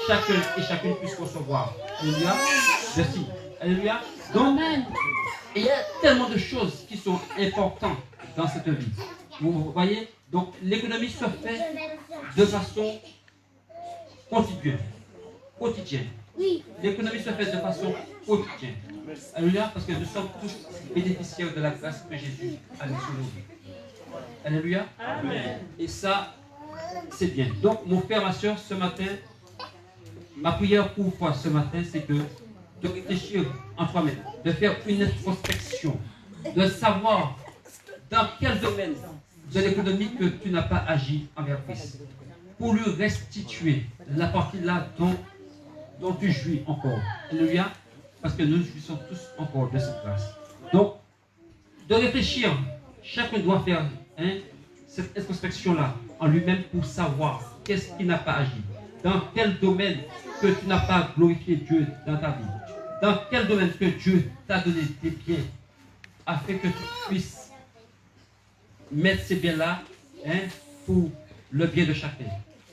chacun et chacune puisse recevoir. Alléluia. Merci. Alléluia. Donc, il y a tellement de choses qui sont importantes dans cette vie. Vous voyez? Donc l'économie se fait de façon quotidienne. Oui. L'économie se fait de façon quotidienne. Alléluia, parce que nous sommes tous bénéficiaires de la grâce que Jésus a mis sur nous. Alléluia. Amen. Et ça, c'est bien. Donc, mon frère, ma soeur, ce matin, Ma prière pour toi ce matin, c'est que de réfléchir en toi-même, de faire une introspection, de savoir dans quel domaine de l'économie que tu n'as pas agi envers Christ, pour lui restituer la partie là dont tu jouis encore. Alléluia. Parce que nous jouissons tous encore de cette grâce. Donc, de réfléchir, chacun doit faire cette introspection-là en lui-même pour savoir qu'est-ce qui n'a pas agi. Dans quel domaine que tu n'as pas glorifié Dieu dans ta vie. Dans quel domaine que Dieu t'a donné des biens afin que tu puisses mettre ces biens-là pour le bien de chacun.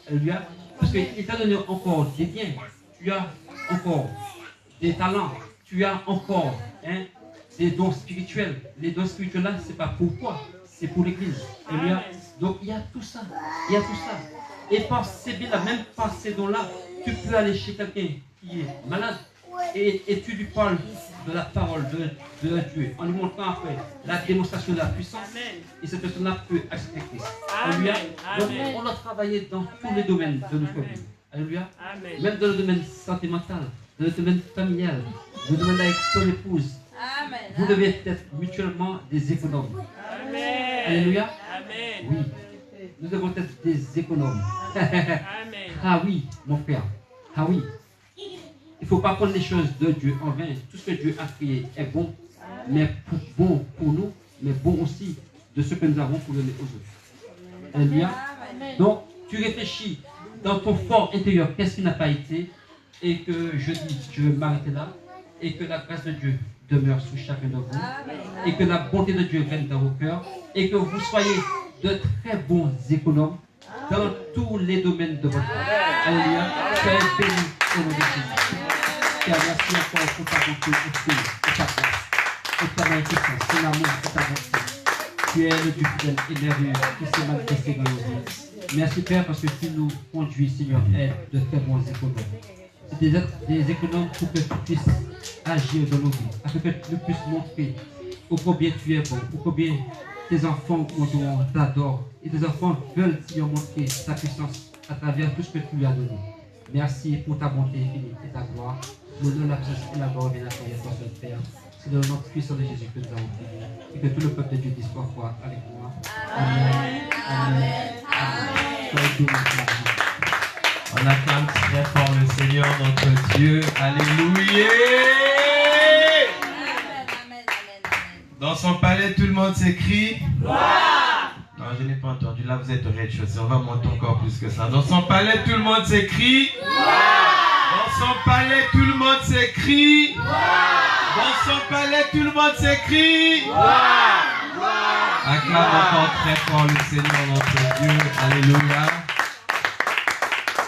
Alléluia. Parce qu'il t'a donné encore des biens. Tu as encore des talents. Tu as encore des dons spirituels. Les dons spirituels-là, ce n'est pas pour toi. C'est pour l'Église. Alléluia. Donc il y a tout ça. Il y a tout ça. Et par ces biens-là, même par ces dons-là, tu peux aller chez quelqu'un qui est malade et tu lui parles de la parole de Dieu en lui montrant après la démonstration de la puissance. Et cette personne-là peut accepter Christ. Alléluia. Donc on doit travailler dans tous les domaines de notre vie. Alléluia. Même dans le domaine sentimental, dans le domaine familial, dans le domaine avec ton épouse. Vous devez être mutuellement des économes. Alléluia. Oui. Nous devons être des économes. Ah oui, mon frère. Ah oui. Il ne faut pas prendre les choses de Dieu en vain. Tout ce que Dieu a créé est bon, mais bon pour nous, mais bon aussi de ce que nous avons pour donner aux autres. Alléluia. Donc, tu réfléchis dans ton fort intérieur, qu'est-ce qui n'a pas été, et que je dis, je vais m'arrêter là, et que la grâce de Dieu demeure sous chacun de vous, et que la bonté de Dieu règne dans vos cœurs, et que vous soyez de très bons économes dans tous les domaines de votre vie. Alléluia. Soyez bénis au nom de Jésus. Merci encore pour ta bonté et ta grâce, et ta magnificence, ton amour et ta bonté. Tu es le Dieu fidèle et merveilleux qui s'est manifesté dans nos vies. Merci Père parce que tu nous conduis, Seigneur, est de très bons économes. C'est des économes pour que tu puisses agir dans nos vies, afin que tu puisses montrer au combien tu es bon, au combien tes enfants t'adorent et tes enfants veulent, Seigneur, montrer ta puissance à travers tout ce que tu lui as donné. Merci pour ta bonté infinie et ta gloire. Nous donnons la puissance et la gloire et la prière pour ce Père. C'est dans le nom puissant de Jésus que nous avons prié. Et que tout le peuple de Dieu dise trois fois avec moi. Amen. Amen. Amen. On acclame très fort le Seigneur notre Dieu. Alléluia. Dans son palais, tout le monde s'écrie. Non, je n'ai pas entendu. Là, vous êtes au rez-de-chaussée. On va monter encore plus que ça. Dans son palais, tout le monde s'écrie. Dans son palais, tout le monde s'écrie. Dans son palais, tout le monde s'écrie. Acclame encore très fort le Seigneur notre Dieu. Alléluia.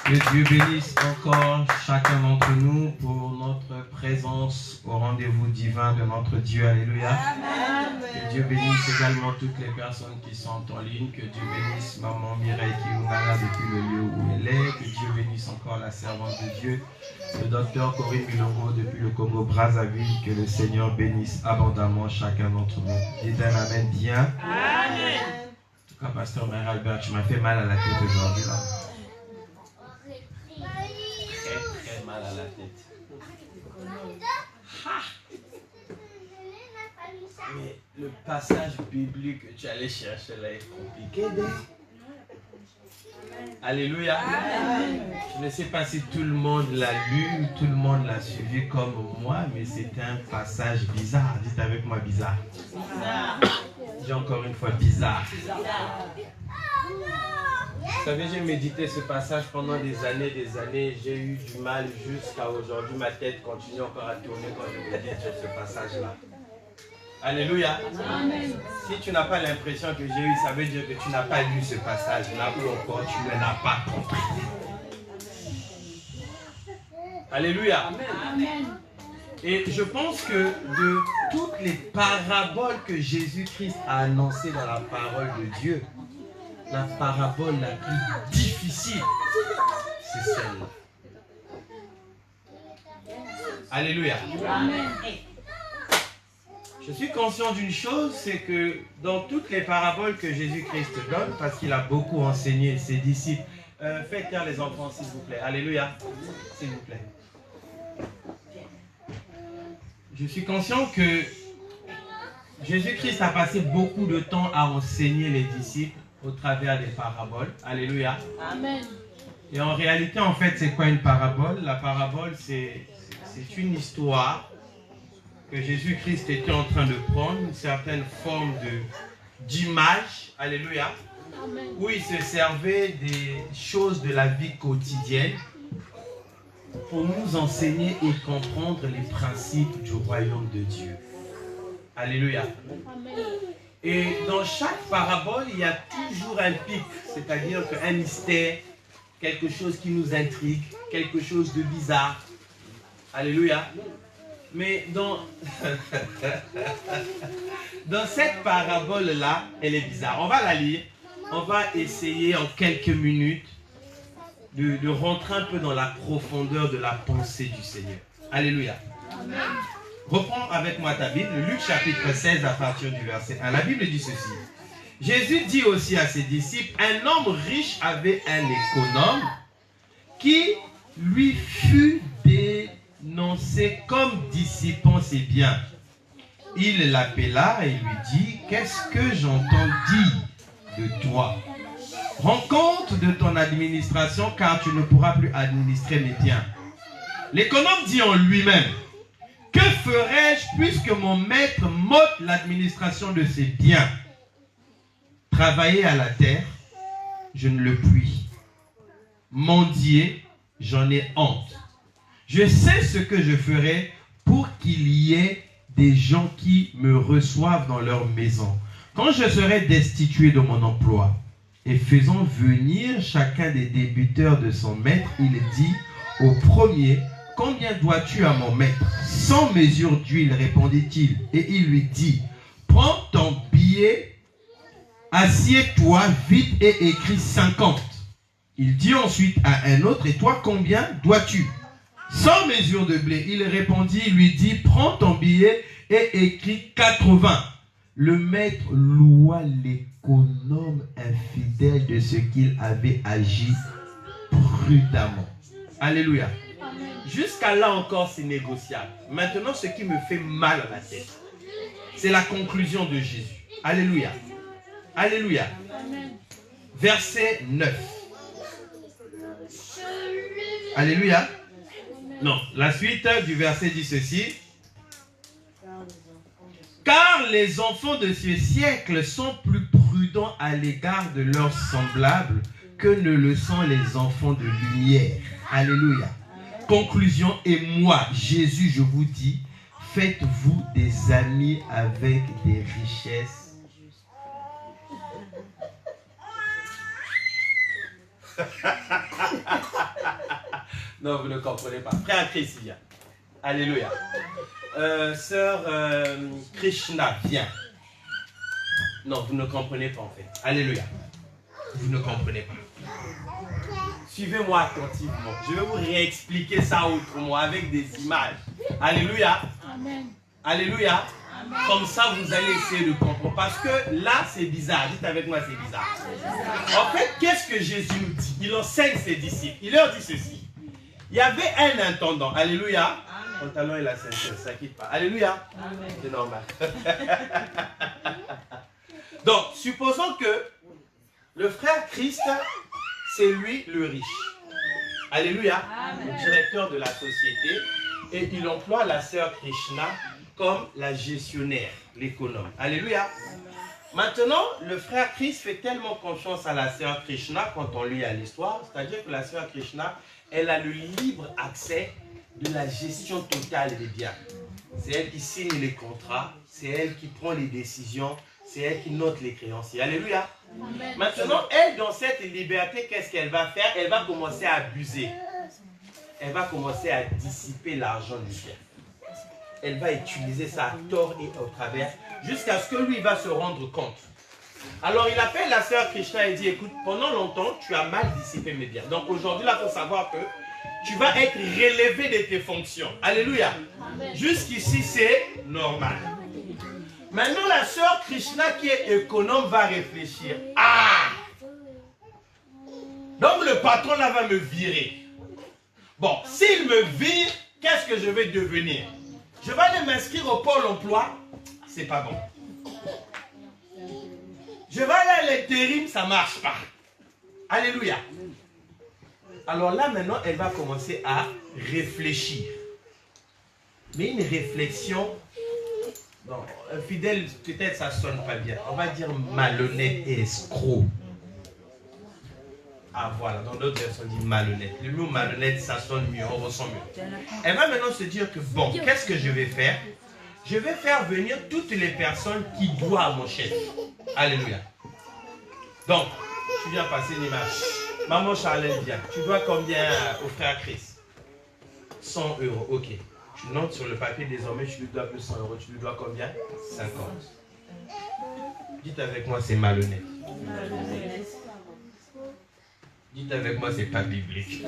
Que Dieu bénisse encore chacun d'entre nous pour notre présence au rendez-vous divin de notre Dieu. Alléluia. Amen. Que Dieu bénisse également toutes les personnes qui sont en ligne. Que Dieu bénisse Maman Mireille Kiungala depuis le lieu où elle est. Que Dieu bénisse encore la servante de Dieu, le docteur Corinne Milongo depuis le Congo Brazzaville. Que le Seigneur bénisse abondamment chacun d'entre nous. Dites un amen bien. Amen. En tout cas, Pasteur Mère Albert, tu m'as fait mal à la tête aujourd'hui là. Très mal à la tête. Mais le passage biblique que tu allais chercher là est compliqué. Alléluia. Je ne sais pas si tout le monde l'a lu, tout le monde l'a suivi comme moi, mais c'était un passage bizarre. Dites avec moi bizarre. Dis encore une fois bizarre. Vous savez, j'ai médité ce passage pendant des années, j'ai eu du mal jusqu'à aujourd'hui, ma tête continue encore à tourner quand je médite sur ce passage-là. Alléluia. Amen. Si tu n'as pas l'impression que j'ai eu, ça veut dire que tu n'as pas lu ce passage-là ou encore tu ne l'as pas compris. Alléluia. Amen. Et je pense que de toutes les paraboles que Jésus-Christ a annoncées dans la parole de Dieu, la parabole la plus difficile, c'est celle-là. Alléluia. Amen. Je suis conscient d'une chose, c'est que dans toutes les paraboles que Jésus-Christ donne, parce qu'il a beaucoup enseigné ses disciples Faites taire les enfants, s'il vous plaît. Alléluia. S'il vous plaît. Je suis conscient que Jésus-Christ a passé beaucoup de temps à enseigner les disciples au travers des paraboles. Alléluia. Amen. Et en réalité, en fait, c'est quoi une parabole? La parabole, c'est une histoire que Jésus-Christ était en train de prendre, une certaine forme d'image. Alléluia. Amen. Où il se servait des choses de la vie quotidienne pour nous enseigner et comprendre les principes du royaume de Dieu. Alléluia. Amen. Et dans chaque parabole, il y a toujours un pic, c'est-à-dire un mystère, quelque chose qui nous intrigue, quelque chose de bizarre. Alléluia. Mais dans cette parabole-là, elle est bizarre. On va la lire. On va essayer en quelques minutes de rentrer un peu dans la profondeur de la pensée du Seigneur. Alléluia. Amen. Reprends avec moi ta Bible, Luc chapitre 16 à partir du verset 1. La Bible dit ceci. Jésus dit aussi à ses disciples, un homme riche avait un économe qui lui fut dénoncé comme dissipant ses biens. Il l'appela et lui dit, qu'est-ce que j'entends dire de toi? Rends compte de ton administration car tu ne pourras plus administrer mes biens. L'économe dit en lui-même, que ferai-je puisque mon maître m'ôte l'administration de ses biens? Travailler à la terre, je ne le puis. Mendier, j'en ai honte. Je sais ce que je ferai pour qu'il y ait des gens qui me reçoivent dans leur maison. Quand je serai destitué de mon emploi, et faisant venir chacun des débiteurs de son maître, il dit au premier, combien dois-tu à mon maître? 100 mesures d'huile, répondit-il. Et il lui dit, prends ton billet, assieds-toi vite et écris 50. Il dit ensuite à un autre, et toi combien dois-tu? 100 mesures de blé. Il répondit, il lui dit, prends ton billet et écris 80. Le maître loua l'économe infidèle de ce qu'il avait agi prudemment. Alléluia. Jusqu'à là encore, c'est négociable. Maintenant, ce qui me fait mal à la tête, c'est la conclusion de Jésus. Alléluia. Alléluia. Verset 9. Alléluia. Non, la suite du verset dit ceci. Car les enfants de ce siècle sont plus prudents à l'égard de leurs semblables que ne le sont les enfants de lumière. Alléluia. Conclusion, et moi, Jésus, je vous dis, faites-vous des amis avec des richesses. Non, vous ne comprenez pas. Frère Christian. Alléluia. Sœur Krishna, viens. Non, vous ne comprenez pas en fait. Alléluia. Vous ne comprenez pas. Suivez-moi attentivement. Je vais vous réexpliquer ça autrement avec des images. Alléluia. Amen. Alléluia. Amen. Comme ça, vous allez essayer de comprendre. Parce que là, c'est bizarre. Dites avec moi, c'est bizarre. En fait, qu'est-ce que Jésus nous dit? Il enseigne ses disciples. Il leur dit ceci. Il y avait un intendant. Alléluia. Le pantalon et la ceinture, ça ne quitte pas. Alléluia. C'est normal. Donc, supposons que le frère Christ, c'est lui le riche. Alléluia. Le directeur de la société. Et il emploie la sœur Krishna comme la gestionnaire, l'économe. Alléluia. Maintenant, le frère Christ fait tellement confiance à la sœur Krishna quand on lit à l'histoire, c'est-à-dire que la sœur Krishna, elle a le libre accès de la gestion totale des biens. C'est elle qui signe les contrats, c'est elle qui prend les décisions, c'est elle qui note les créanciers. Alléluia. Amen. Maintenant, elle, dans cette liberté, qu'est-ce qu'elle va faire? Elle va commencer à abuser. Elle va commencer à dissiper l'argent du bien. Elle va utiliser ça à tort et au travers, jusqu'à ce que lui va se rendre compte. Alors, il appelle la sœur Krishna et dit, écoute, pendant longtemps, tu as mal dissipé mes biens. Donc, aujourd'hui, là, il faut savoir que tu vas être relevé de tes fonctions. Alléluia. Jusqu'ici, c'est normal. Maintenant, la sœur Krishna qui est économe va réfléchir. Ah! Donc le patron là va me virer. Bon, s'il me vire, qu'est-ce que je vais devenir? Je vais aller m'inscrire au pôle emploi, c'est pas bon. Je vais aller à l'intérim, ça ne marche pas. Alléluia. Alors là maintenant, elle va commencer à réfléchir. Mais une réflexion, non, fidèle, peut-être ça ne sonne pas bien. On va dire malhonnête et escroc. Ah voilà, dans d'autres versions on dit malhonnête. Le mot malhonnête, ça sonne mieux, on ressent mieux. Elle va maintenant se dire que bon, qu'est-ce que je vais faire? Je vais faire venir toutes les personnes qui doivent à mon chef. Alléluia. Donc, tu viens passer une image. Maman Charlène vient. Tu dois combien au frère Chris? 100 €, ok. Tu notes sur le papier désormais, tu lui dois plus 100 €. Tu lui dois combien? 50. Dites avec moi, c'est malhonnête. Dites avec moi, c'est pas biblique.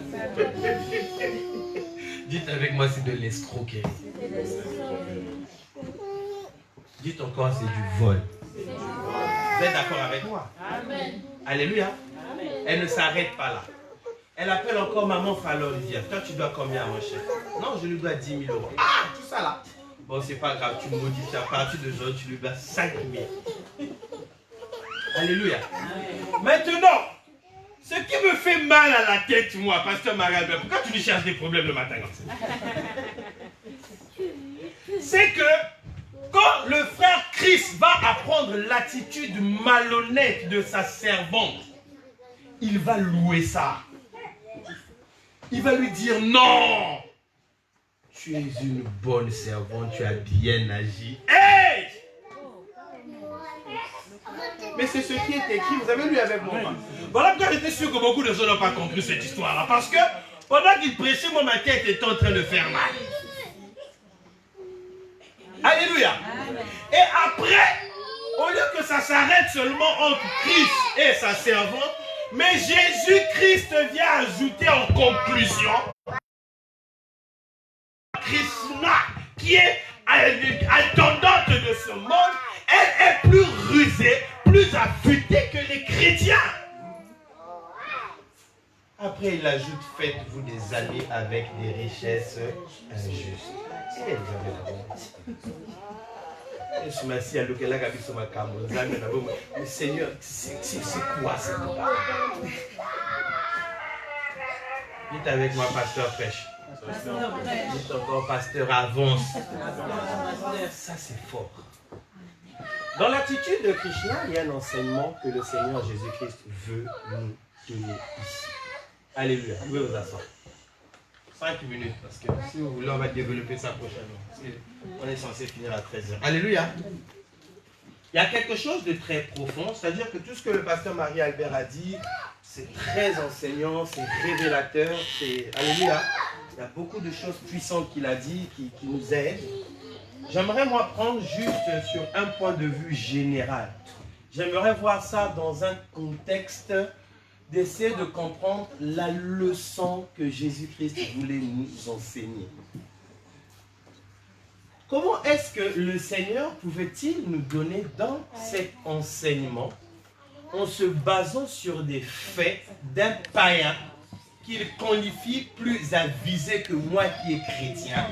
Dites avec moi, c'est de l'escroquerie. Dites encore, c'est du vol. Vous êtes d'accord avec moi? Amen. Alléluia. Amen. Elle ne s'arrête pas là. Elle appelle encore maman Fallon Olivier. Toi, tu dois combien à mon chef? Non, je lui dois 10 000 €. Ah, tout ça là. Bon, c'est pas grave, tu modifies. À partir de aujourd'hui, tu lui dois 5 000. Alléluia. Amen. Maintenant, ce qui me fait mal à la tête, moi, pasteur Marie-Albert, pourquoi tu lui cherches des problèmes le matin comme ça? C'est que quand le frère Christ va apprendre l'attitude malhonnête de sa servante, il va louer ça. Il va lui dire non. Tu es une bonne servante, tu as bien agi. Hey! Mais c'est ce qui est écrit, vous avez lu avec moi. Voilà pourquoi j'étais sûr que beaucoup de gens n'ont pas compris cette histoire-là. Parce que pendant qu'il prêchait, moi, ma tête était en train de faire mal. Alléluia. Amen. Et après, au lieu que ça s'arrête seulement entre Christ et sa servante, mais Jésus-Christ vient ajouter en conclusion Krishna, qui est attendante de ce monde, elle est plus rusée, plus affûtée que les chrétiens. Après, il ajoute, faites-vous des amis avec des richesses injustes. Mais Seigneur, c'est quoi ça? Dites avec moi, pasteur pêche. Dites encore, pasteur avance. Ça, c'est fort. Dans l'attitude de Krishna, il y a un enseignement que le Seigneur Jésus-Christ veut nous donner ici. Alléluia. Vous pouvez vous asseoir. 5 minutes, parce que si vous voulez, on va développer ça prochainement. On est censé finir à 13h. Alléluia. Il y a quelque chose de très profond, c'est-à-dire que tout ce que le pasteur Marie-Albert a dit, c'est très enseignant, c'est révélateur, c'est... Alléluia. Il y a beaucoup de choses puissantes qu'il a dit, qui nous aident. J'aimerais, moi, prendre juste sur un point de vue général. J'aimerais voir ça dans un contexte d'essayer de comprendre la leçon que Jésus-Christ voulait nous enseigner. Comment est-ce que le Seigneur pouvait-il nous donner dans cet enseignement, en se basant sur des faits d'un païen qu'il qualifie plus avisé que moi qui est chrétien?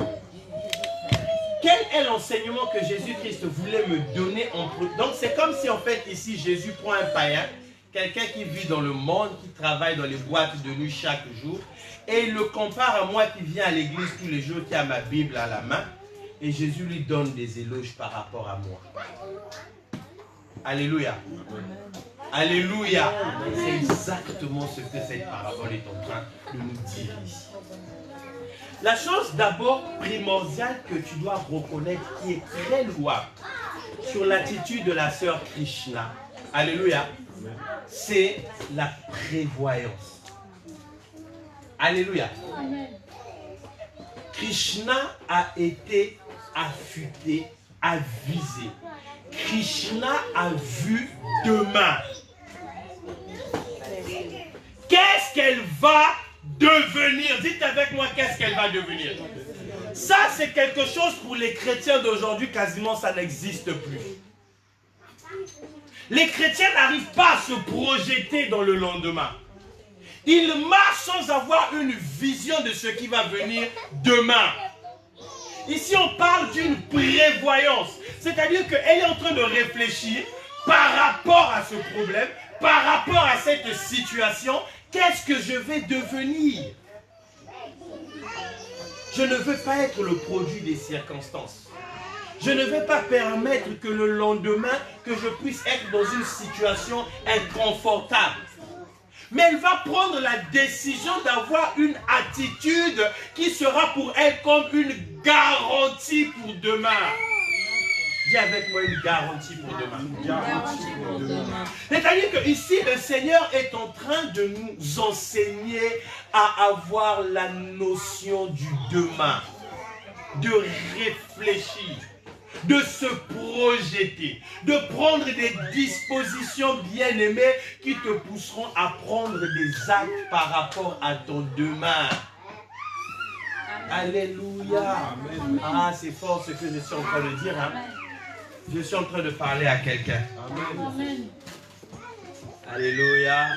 Quel est l'enseignement que Jésus-Christ voulait me donner en premier? Donc c'est comme si en fait ici Jésus prend un païen, quelqu'un qui vit dans le monde, qui travaille dans les boîtes de nuit chaque jour, et il le compare à moi qui viens à l'église tous les jours, qui a ma Bible à la main, et Jésus lui donne des éloges par rapport à moi. Alléluia. Alléluia. C'est exactement ce que cette parabole est en train de nous dire ici. La chose d'abord primordiale que tu dois reconnaître, qui est très louable sur l'attitude de la sœur Krishna, alléluia, c'est la prévoyance. Alléluia. Krishna a été affûté, avisé. Krishna a vu demain. Qu'est-ce qu'elle va devenir? Dites avec moi, qu'est-ce qu'elle va devenir? Ça, c'est quelque chose pour les chrétiens d'aujourd'hui, quasiment ça n'existe plus. Les chrétiens n'arrivent pas à se projeter dans le lendemain. Il marche sans avoir une vision de ce qui va venir demain. Ici, on parle d'une prévoyance. C'est-à-dire qu'elle est en train de réfléchir par rapport à ce problème, par rapport à cette situation. Qu'est-ce que je vais devenir? Je ne veux pas être le produit des circonstances. Je ne vais pas permettre que le lendemain, que je puisse être dans une situation inconfortable. Mais elle va prendre la décision d'avoir une attitude qui sera pour elle comme une garantie pour demain. Dis avec moi une garantie pour demain. C'est-à-dire que ici, le Seigneur est en train de nous enseigner à avoir la notion du demain, de réfléchir, de se projeter, de prendre des dispositions bien-aimées qui te pousseront à prendre des actes par rapport à ton demain. Alléluia. Ah, c'est fort ce que je suis en train de dire. Hein? Je suis en train de parler à quelqu'un. Alléluia.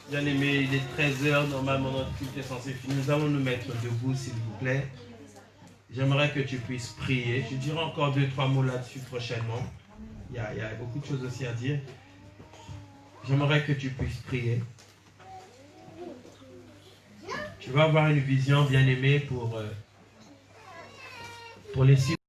Bien aimé, il est 13h, normalement notre culte est censé finir. Nous allons nous mettre debout, s'il vous plaît. J'aimerais que tu puisses prier. Je dirai encore 2-3 mots là-dessus prochainement. Il y a beaucoup de choses aussi à dire. J'aimerais que tu puisses prier. Tu vas avoir une vision bien aimée pour les